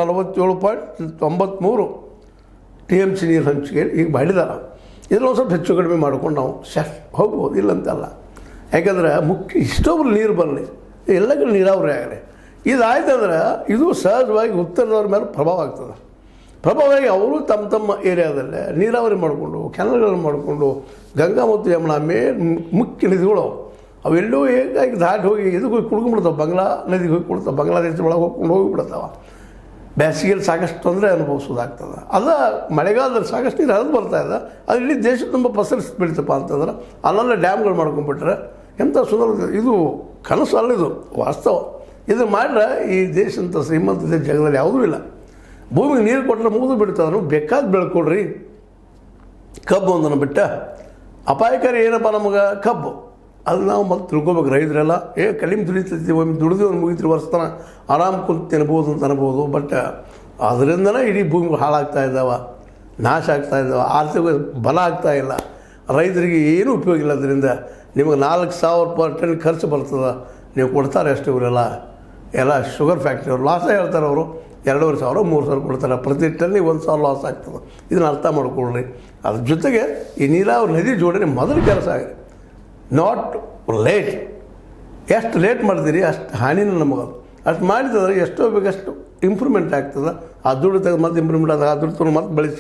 47.93 TMC ನೀರು ಹಂಚಿಕೆ ಈಗ ಮಾಡಿದಾರೆ. ಇದನ್ನು ಸ್ವಲ್ಪ ಹೆಚ್ಚು ಕಡಿಮೆ ಮಾಡ್ಕೊಂಡು ನಾವು ಹೋಗ್ಬೋದು, ಇಲ್ಲಂತಲ್ಲ. ಯಾಕಂದ್ರೆ ಮುಖ್ಯ ಇಷ್ಟೊಬ್ರು ನೀರು ಬರಲಿ, ಎಲ್ಲ ಕಡೆ ನೀರಾವರಿ ಆಗಲಿ. ಇದಾಯ್ತಂದ್ರೆ ಇದು ಸಹಜವಾಗಿ ಉತ್ತರದವ್ರ ಮೇಲೆ ಪ್ರಭಾವ ಆಗ್ತದೆ. ಪ್ರಭಾವವಾಗಿ ಅವರು ತಮ್ಮ ಏರಿಯಾದಲ್ಲೇ ನೀರಾವರಿ ಮಾಡಿಕೊಂಡು ಕೆನಲ್ಗಳನ್ನು ಮಾಡಿಕೊಂಡು ಗಂಗಾ ಮತ್ತು ಯಮುನಾ ಮುಖ್ಯ ನದಿಗಳು ಅವೆಲ್ಲೂ ಹೇಗಾಗಿ ದಾಟಿ ಹೋಗಿ ಇದಕ್ಕೆ ಹೋಗಿ ಕುಡ್ಕೊಂಡ್ಬಿಡ್ತಾವೆ, ಬಾಂಗ್ಲಾ ನದಿಗೆ ಹೋಗಿ ಕೊಡ್ತಾವೆ, ಬಾಂಗ್ಲಾದೇಶದ ಒಳಗೆ ಹೋಗ್ಕೊಂಡು ಹೋಗಿಬಿಡ್ತಾವೆ. ಬೇಸಿಗೆಯಲ್ಲಿ ಸಾಕಷ್ಟು ತೊಂದರೆ ಅನುಭವಿಸೋದಾಗ್ತದೆ. ಅದ ಮಳೆಗಾಲದಲ್ಲಿ ಸಾಕಷ್ಟು ನೀರು ಹರಿದು ಬರ್ತಾಯಿದೆ. ಅದು ಇಡೀ ದೇಶ ತುಂಬ ಪಸರಿಸಿ ಬಿಡ್ತಪ್ಪ ಅಂತಂದ್ರೆ ಅಲ್ಲೆಲ್ಲ ಡ್ಯಾಮ್ಗಳು ಮಾಡ್ಕೊಂಡ್ಬಿಟ್ರೆ ಎಂಥ ಸುಂದರ. ಇದು ಕನಸು ಅಲ್ಲಿದು ವಾಸ್ತವ. ಇದು ಮಾಡಿದ್ರೆ ಈ ದೇಶ ಅಂತ ಶ್ರೀಮಂತ ದೇಶ ಜಗದಲ್ಲಿ ಯಾವುದೂ ಇಲ್ಲ. ಭೂಮಿಗೆ ನೀರು ಕೊಟ್ಟರೆ ಮುಗಿದು ಬಿಡ್ತದೆ. ಬೇಕಾದ ಬೆಳ್ಕೊಡ್ರಿ. ಕಬ್ಬು ಒಂದನ್ನು ಬಿಟ್ಟ ಅಪಾಯಕಾರಿ ಏನಪ್ಪ ನಮಗೆ ಕಬ್ಬು, ಅದು ನಾವು ಮತ್ತೆ ತಿಳ್ಕೊಬೇಕು. ರೈತರೆಲ್ಲ ಕಲಿಮೆ ದುಡಿತೀವಿ, ಒಮ್ಮೆ ದುಡಿದು ಒಂದು ಮುಗಿತೀವಿ ವರ್ಷತನ ಆರಾಮ್ ಕುಂತು ತಿನ್ಬೋದು ಅಂತ ಅನ್ಬೋದು. ಬಟ್ ಅದರಿಂದನೇ ಇಡೀ ಭೂಮಿಗಳು ಹಾಳಾಗ್ತಾ ಇದ್ದಾವೆ, ನಾಶ ಆಗ್ತಾ ಇದ್ದಾವೆ, ಆರ್ಥಿಕ ಬಲ ಆಗ್ತಾ ಇಲ್ಲ. ರೈತರಿಗೆ ಏನೂ ಉಪಯೋಗ ಇಲ್ಲ. ಅದರಿಂದ ನಿಮಗೆ 4,000 per ton ಖರ್ಚು ಬರ್ತದೆ, ನೀವು ಕೊಡ್ತಾರೆ ಅಷ್ಟು. ಇವರೆಲ್ಲ ಶುಗರ್ ಫ್ಯಾಕ್ಟ್ರಿ ಅವ್ರು ಲಾಸ ಹೇಳ್ತಾರೆ. ಅವರು 2,500 3,000 ಕೊಡ್ತಾರೆ. ಪ್ರತಿ ಟನ್ನಿಗೆ 1,000 ಲಾಸ್ ಆಗ್ತದೆ. ಇದನ್ನು ಅರ್ಥ ಮಾಡ್ಕೊಳ್ರಿ. ಅದ್ರ ಜೊತೆಗೆ ಈ ನೀರಾವರಿ ನದಿ ಜೋಡಣೆ ಮೊದಲು ಕೆಲಸ ಆಗಿದೆ. Not late. ಎಷ್ಟು ಲೇಟ್ ಮಾಡ್ತೀರಿ ಅಷ್ಟು ಹಾನಿನ ನಮಗೆ. ಅಷ್ಟು ಮಾಡಿದ್ರೆ ಎಷ್ಟೋ ಬೇಕಷ್ಟು ಇಂಪ್ರೂವ್ಮೆಂಟ್ ಆಗ್ತದೆ. ಆ ದುಡ್ಡು ತೆಗೆದು ಮತ್ತೆ ಇಂಪ್ರೂವ್ಮೆಂಟ್ ಆದಾಗ ಆ ದುಡ್ಡು ಮತ್ತೆ ಬೆಳೆಸಿ